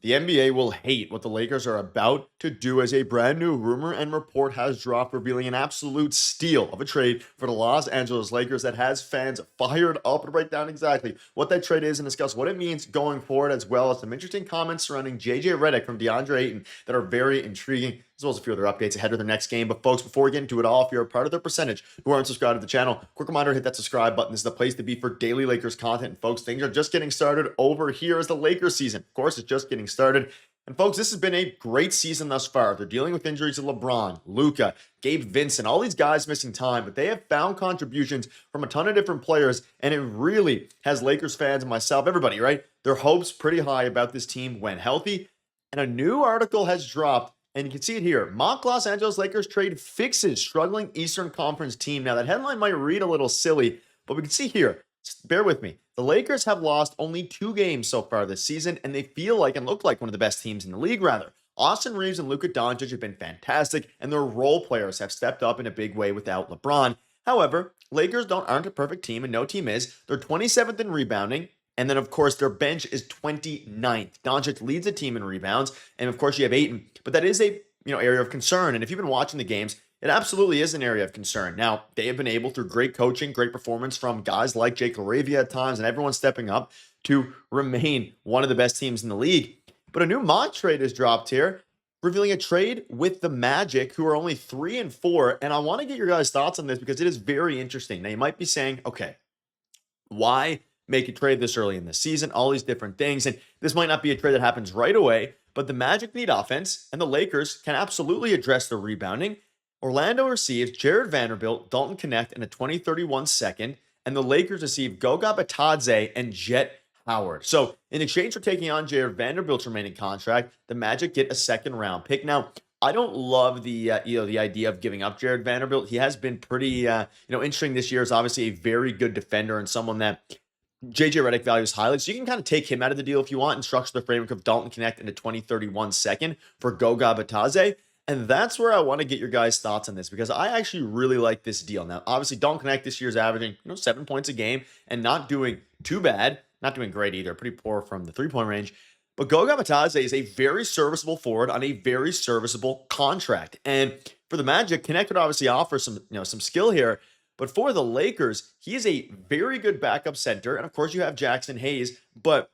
The NBA will hate what the Lakers are about to do as a brand new rumor and report has dropped revealing an absolute steal of a trade for the Los Angeles Lakers that has fans fired up to break down exactly what that trade is and discuss what it means going forward, as well as some interesting comments surrounding JJ Redick from DeAndre Ayton that are very intriguing, as well as a few other updates ahead of their next game. But folks, before we get into it all, if you're a part of the percentage who aren't subscribed to the channel, quick reminder, hit that subscribe button. This is the place to be for daily Lakers content. And folks, things are just getting started over here as the Lakers season. Of course, it's just getting started. And folks, this has been a great season thus far. They're dealing with injuries to LeBron, Luka, Gabe Vincent, all these guys missing time, but they have found contributions from a ton of different players, and it really has Lakers fans and myself, everybody, right? Their hopes pretty high about this team when healthy. And a new article has dropped, and you can see it here. Mock Los Angeles Lakers trade fixes struggling Eastern Conference team. Now, that headline might read a little silly, but we can see here, just bear with me. The Lakers have lost only 2 games so far this season, and they feel like and look like one of the best teams in the league, rather. Austin Reaves and Luka Doncic have been fantastic, and their role players have stepped up in a big way without LeBron. However, Lakers aren't a perfect team, and no team is. They're 27th in rebounding, and then, of course, their bench is 29th. Doncic leads the team in rebounds, and, of course, you have Ayton. But that is a area of concern, and if you've been watching the games, it absolutely is an area of concern. Now, they have been able, through great coaching, great performance from guys like Jake LaRavia at times, and everyone stepping up to remain one of the best teams in the league. But a new mock trade has dropped here, revealing a trade with the Magic, who are only 3-4. And I want to get your guys' thoughts on this because it is very interesting. Now, you might be saying, okay, why make a trade this early in the season? All these different things. And this might not be a trade that happens right away, but the Magic need offense, and the Lakers can absolutely address the rebounding. Orlando receives Jared Vanderbilt, Dalton Knecht, and a 2031 second, and the Lakers receive Goga Bitadze and Jet Howard. So in exchange for taking on Jared Vanderbilt's remaining contract, the Magic get a second-round pick. Now, I don't love the the idea of giving up Jared Vanderbilt. He has been pretty interesting this year. Is obviously a very good defender and someone that JJ Redick values highly. So you can kind of take him out of the deal if you want and structure the framework of Dalton Knecht in a 2031 second for Goga Bitadze. And that's where I want to get your guys' thoughts on this because I actually really like this deal. Now, obviously, Dalton Knecht this year is averaging 7 points a game and not doing too bad. Not doing great either. Pretty poor from the three-point range. But Goga Bitadze is a very serviceable forward on a very serviceable contract. And for the Magic, Knecht would obviously offer some skill here. But for the Lakers, he is a very good backup center. And, of course, you have Jackson Hayes. But,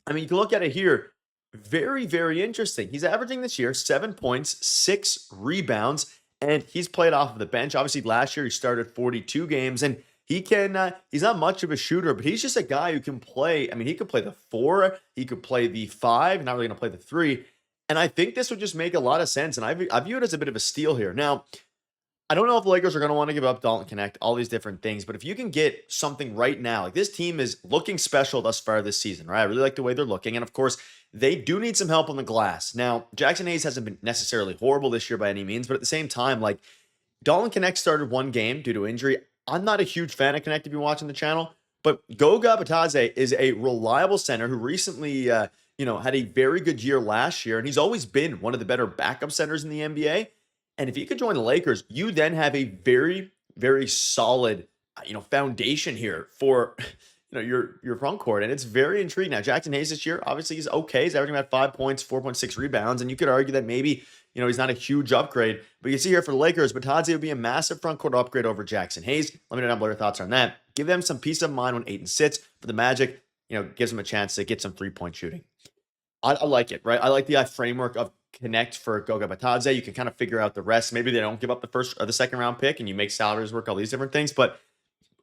I mean, you can look at it here. Very, very interesting. He's averaging this year 7 points, 6 rebounds, and he's played off of the bench. Obviously, last year he started 42 games, and he can, he's not much of a shooter, but he's just a guy who can play. I mean, he could play the 4, he could play the 5, not really going to play the 3. And I think this would just make a lot of sense, and I view it as a bit of a steal here. Now, I don't know if the Lakers are going to want to give up Dalton Knecht, all these different things, but if you can get something right now, like this team is looking special thus far this season, right? I really like the way they're looking. And of course, they do need some help on the glass. Now, Jackson Hayes hasn't been necessarily horrible this year by any means, but at the same time, like Dalton Knecht started 1 game due to injury. I'm not a huge fan of Knecht if you're watching the channel, but Goga Bitadze is a reliable center who recently, had a very good year last year, and he's always been one of the better backup centers in the NBA. And if he could join the Lakers, you then have a very, very solid, foundation here for, your front court. And it's very intriguing. Now, Jackson Hayes this year, obviously he's okay. He's averaging about 5 points, 4.6 rebounds. And you could argue that maybe, he's not a huge upgrade. But you see here for the Lakers, Bitadze would be a massive front court upgrade over Jackson Hayes. Let me know down below your thoughts on that. Give them some peace of mind when Ayton sits. For the Magic, gives them a chance to get some 3-point shooting. I like it, right? I like the framework of Knecht for Goga Bitadze. You can kind of figure out the rest. Maybe they don't give up the first or the second round pick and you make salaries work, all these different things, but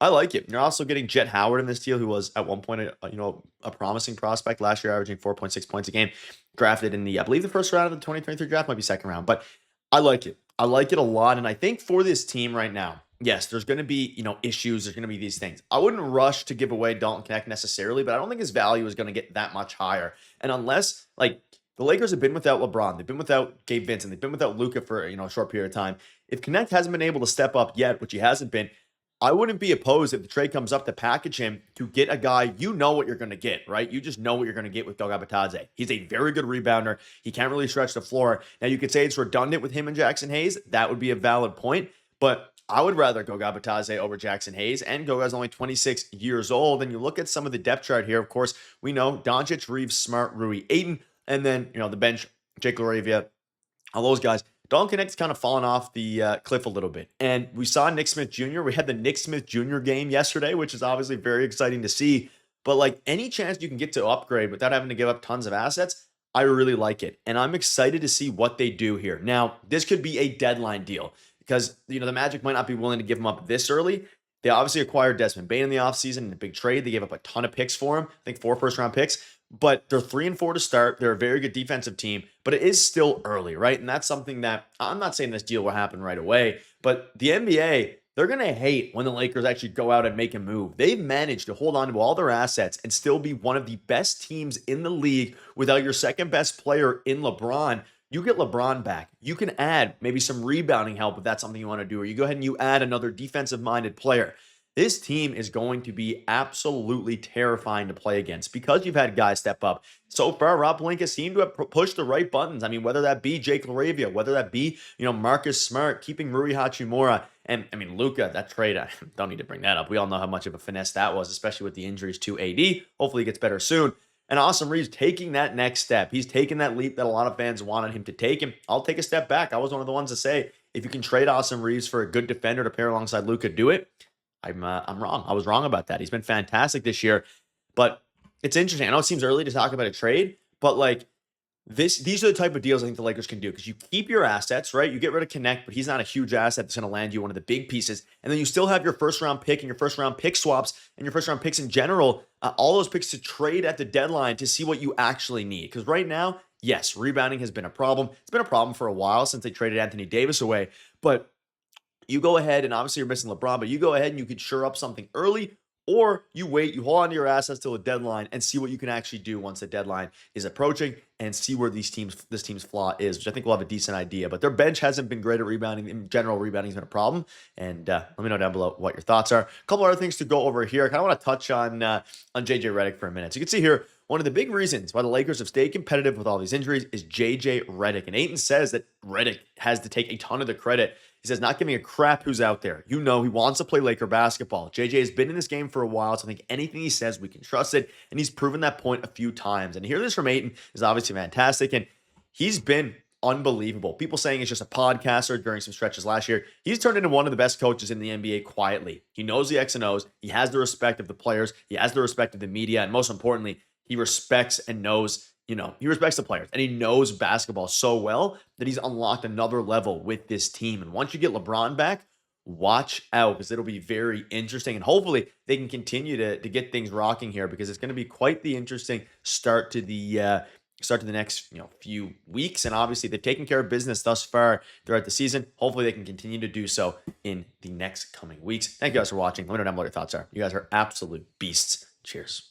I like it. You're also getting Jet Howard in this deal, who was at one point, a promising prospect last year, averaging 4.6 points a game, drafted in I believe the first round of the 2023 draft, might be second round, but I like it. I like it a lot. And I think for this team right now, yes, there's going to be, issues. There's going to be these things. I wouldn't rush to give away Dalton Knecht necessarily, but I don't think his value is going to get that much higher. And unless, the Lakers have been without LeBron. They've been without Gabe Vincent. They've been without Luka for, a short period of time. If Knecht hasn't been able to step up yet, which he hasn't been, I wouldn't be opposed if the trade comes up to package him to get a guy, what you're going to get, right? You just know what you're going to get with Goga Bitadze. He's a very good rebounder. He can't really stretch the floor. Now, you could say it's redundant with him and Jackson Hayes. That would be a valid point. But I would rather Goga Batadze over Jackson Hayes, and Goga's only 26 years old. And you look at some of the depth chart here. Of course, we know Doncic, Reaves, Smart, Rui, Ayton, and then the bench, Jake LaRavia, all those guys. Dalton Knecht's kind of fallen off the cliff a little bit. And we saw Nick Smith Jr. We had the Nick Smith Jr. game yesterday, which is obviously very exciting to see. But like any chance you can get to upgrade without having to give up tons of assets, I really like it. And I'm excited to see what they do here. Now, this could be a deadline deal because, the Magic might not be willing to give him up this early. They obviously acquired Desmond Bane in the offseason in a big trade. They gave up a ton of picks for him. I think 4 first-round picks. But they're 3-4 to start. They're a very good defensive team, but it is still early, right? And that's something that I'm not saying this deal will happen right away, but the NBA, they're going to hate when the Lakers actually go out and make a move. They've managed to hold on to all their assets and still be one of the best teams in the league without your second best player in LeBron. You get LeBron back. You can add maybe some rebounding help if that's something you want to do, or you go ahead and you add another defensive-minded player. This team is going to be absolutely terrifying to play against because you've had guys step up. So far, Rob Pelinka seemed to have pushed the right buttons. I mean, whether that be Jake LaRavia, whether that be, Marcus Smart, keeping Rui Hachimura, and I mean, Luka, that trade, I don't need to bring that up. We all know how much of a finesse that was, especially with the injuries to AD. Hopefully he gets better soon. And Austin Reaves taking that next step. He's taking that leap that a lot of fans wanted him to take. And I'll take a step back. I was one of the ones to say, if you can trade Austin Reaves for a good defender to pair alongside Luka, do it. I'm wrong. I was wrong about that. He's been fantastic this year, but it's interesting. I know it seems early to talk about a trade, but like these are the type of deals I think the Lakers can do because you keep your assets, right? You get rid of Knecht, but he's not a huge asset that's going to land you one of the big pieces, and then you still have your first round pick and your first round pick swaps and your first round picks in general. All those picks to trade at the deadline to see what you actually need. Because right now, yes, rebounding has been a problem. It's been a problem for a while since they traded Anthony Davis away, but you go ahead, and obviously you're missing LeBron, but you go ahead and you could shore up something early, or you wait, you hold on to your assets till the deadline and see what you can actually do once the deadline is approaching and see where this team's flaw is, which I think we'll have a decent idea. But their bench hasn't been great at rebounding. In general, rebounding has been a problem. And let me know down below what your thoughts are. A couple other things to go over here. I kind of want to touch on JJ Redick for a minute. So you can see here, one of the big reasons why the Lakers have stayed competitive with all these injuries is JJ Redick. And Ayton says that Redick has to take a ton of the credit. He says, not giving a crap who's out there. He wants to play Laker basketball. JJ has been in this game for a while, so I think anything he says, we can trust it. And he's proven that point a few times. And to hear this from Ayton is obviously fantastic. And he's been unbelievable. People saying he's just a podcaster during some stretches last year. He's turned into one of the best coaches in the NBA quietly. He knows the X and O's. He has the respect of the players. He has the respect of the media. And most importantly, he respects and knows he respects the players, and he knows basketball so well that he's unlocked another level with this team. And once you get LeBron back, watch out because it'll be very interesting. And hopefully they can continue to get things rocking here because it's going to be quite the interesting start to the next few weeks. And obviously they've taken care of business thus far throughout the season. Hopefully they can continue to do so in the next coming weeks. Thank you guys for watching. Let me know down below what your thoughts are. You guys are absolute beasts. Cheers.